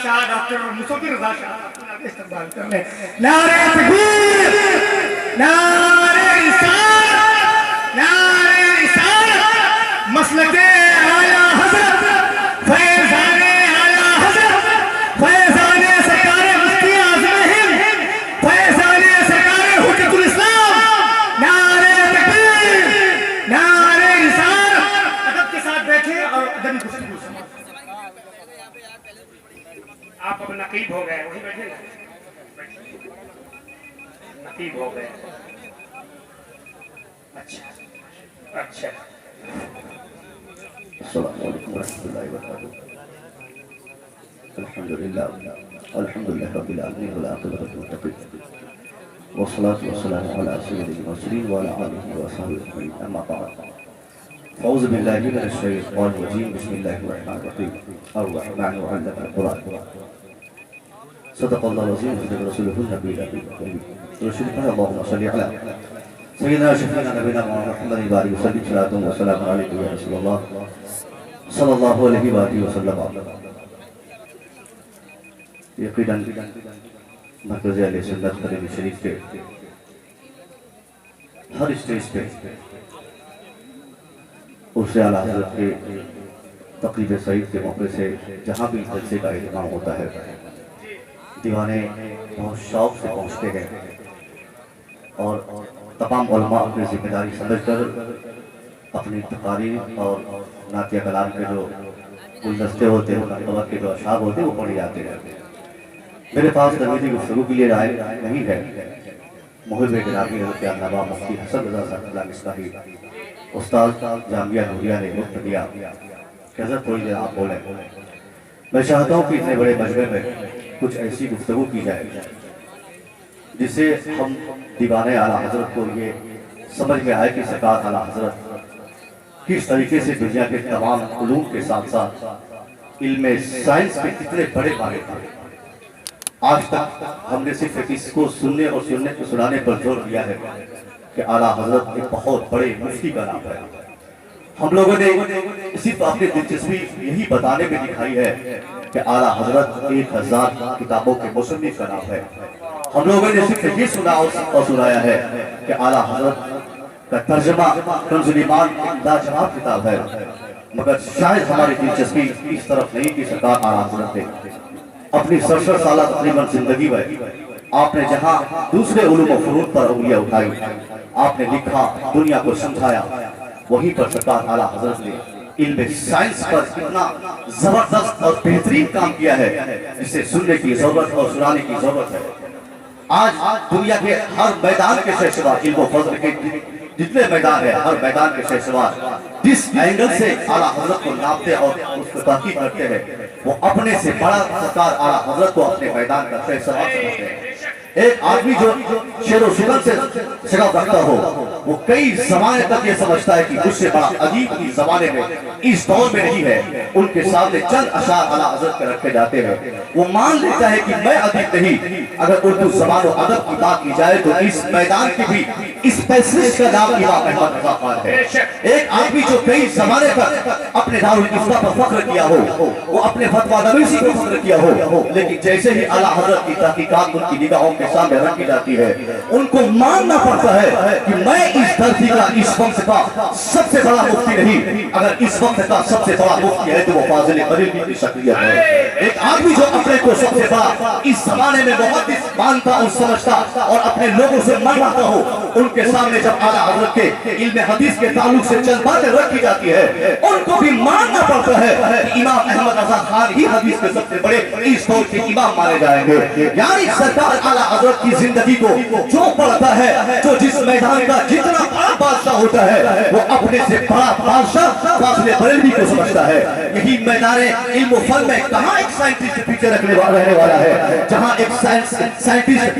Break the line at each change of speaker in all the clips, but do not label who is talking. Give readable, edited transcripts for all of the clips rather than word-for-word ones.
شاہ doctor مصطفی رضا شاہ استقبال کر لیں. نعرہ تکبیر، نعرہ رسالت، نعرہ رسالت. مسلک اعلیٰ حضرت فیضان اعلیٰ حضرت فیضان سرکار مفتی اعظم ہند فیضان سرکار حجت الاسلام. نعرہ تکبیر، نعرہ رسالت. ادب کے ساتھ بیٹھے اور ادبی گفتگو سمجھیں. آپ اب نقیب ہو گئے، وہی بیٹھے نا، نقیب ہو گئے. اچھا اچھا.
السلام علیکم ورحمۃ اللہ وبرکاتہ. الحمدللہ رب العالمین والعاقبۃ للمتقین والصلاة والسلام علی سید المرسلین وعلی آلہ وصحبہ اجمعین. اما بعد اعوذ باللہ من الشیطان الرجیم. بسم اللہ الرحمن الرحیم. الرحمن علم القرآن. صدق اللہ العظیم صدق رسولہ النبی الامین. رسول اللہ اللہم صلی علی سیدنا شفیعنا نبینا محمد وآلہ وسلم. صلاۃ و سلام علیکم یا رسول اللہ صلی اللہ علیہ وآلہ وسلم. یقیناً مرکز اہل سنت بریلی شریف کے ہر اسٹیج پہ عرس اعلیٰ حضرت کے تقریب سعید کے موقع سے جہاں بھی جلسے کا اہتمام ہوتا ہے دیوانے بہت شوق سے پہنچتے ہیں اور تمام علماء اپنی ذمہ داری سمجھ کر اپنی تقاریر اور نعتیہ کلام کے جو گلدستے ہوتے ہیں مرتبہ کے جو اشعار ہوتے ہیں وہ پڑھے جاتے ہیں. میرے پاس ترمیدی گفتگو کے لیے رائے نہیں ہے. محب جنابی حضرت علامہ مفتی حسن رضا صاحب اللہ مصباحی استاد جامعہ نوریہ نے وقت دیا کہ حضرت تھوڑی دیر آپ بولیں. میں چاہتا ہوں کہ اتنے بڑے مجمع میں کچھ ایسی گفتگو کی جائے جس سے ہم دیوان اعلیٰ حضرت کو یہ سمجھ میں آئے کہ سرکار اعلیٰ حضرت کس طریقے سے دنیا کے تمام علوم کے ساتھ ساتھ علم سائنس کے کتنے بڑے ماہر تھے. آج تک ہم نے صرف اس کو سننے اور سنانے پر زور دیا ہے کہ اعلیٰ حضرت ایک بہت بڑے مفتی کا نام ہے. ہم لوگوں نے صرف اپنی دلچسپی یہی بتانے میں دکھائی ہے کہ اعلیٰ حضرت 1000 کتابوں کے مصنف کا نام ہے. ہم لوگوں نے صرف یہ سنا اور سنایا ہے کہ اعلیٰ حضرت کا ترجمہ کنز الایمان لاجواب کتاب ہے. مگر شاید ہماری دلچسپی اس طرف نہیں کہ سرکار اعلیٰ حضرت نے اپنی 67 سالہ تقریباً زندگی میں آپ نے جہاں دوسرے علوم و فنون پر انگلیاں اٹھائی آپ نے لکھا دنیا کو سمجھایا وہیں پر سرکار اعلیٰ حضرت نے علم سائنس پر اتنا زبردست اور بہترین کام کیا ہے جسے سننے کی ضرورت اور سنانے کی ضرورت ہے. آج دنیا کے ہر میدان کے شہسوار علم و فضل کے جتنے میدان ہیں ہر میدان کے شہسوار جس اینگل سے اعلیٰ حضرت کو ناپتے اور اس کو تحقیق کرتے ہیں وہ اپنے سے بڑا سرکار اعلیٰ حضرت کو اپنے میدان کا شہسوار سمجھتے ہیں. ایک آدمی جو شعر و شکل سے شغف رکھتا ہو وہ کئی زمانے تک یہ سمجھتا ہے کہ مجھ سے بڑا ادیب اس زمانے میں اس دور میں نہیں ہے. ان کے سامنے چند اشعار اعلیٰ حضرت کے رکھے جاتے ہیں وہ مان لیتا ہے کہ میں ادیب نہیں. اگر اردو زبان و ادب کی بات کی جائے تو اس میدان کی بھی اسپیشلسٹ کا نام امام احمد رضا خان ہے. ایک آدمی جو کئی زمانے تک اپنے دارالفتہ پر فخر کیا ہو وہ اپنے فتویٰ نویسی پر فخر کیا ہو لیکن جیسے ہی اعلیٰ حضرت کی تحقیقات ان کی نگاہوں کے سامنے رکھی جاتی ہے ان کو ماننا پڑتا ہے کہ میں اس دھرتی کا اس وقت کا سب سے بڑا مفتی نہیں. اگر اس وقت کا سب سے بڑا مفتی ہے تو وہ فاضل بریلوی کی شخصیت ہے. ایک آدمی جو اپنے کو سب سے بڑا اس زمانے میں محدث مانتا اور سمجھتا اور اپنے لوگوں سے منواتا ہو ان کے سامنے جب اعلیٰ حضرت کے علم حدیث کے تعلق سے چند باتیں رکھی جاتی ہے ان کو بھی ماننا پڑتا ہے کہ امام احمد رضا خان ہی حدیث کے سب سے بڑے اس دور کے امام مانے جائیں گے. یعنی سرکار اعلیٰ حضرت کی زندگی کو جو پڑھتا ہے جو جس میدان کا جتنا بڑا بادشاہ ہوتا ہے وہ اپنے سے بڑا بادشاہ فاضل بریلوی کو سمجھتا ہے. یہی میدان علم و فن میں کہاں ایک سائنٹسٹ پیچھے رہنے والا ہے جہاں ایک سائنٹسٹ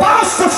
500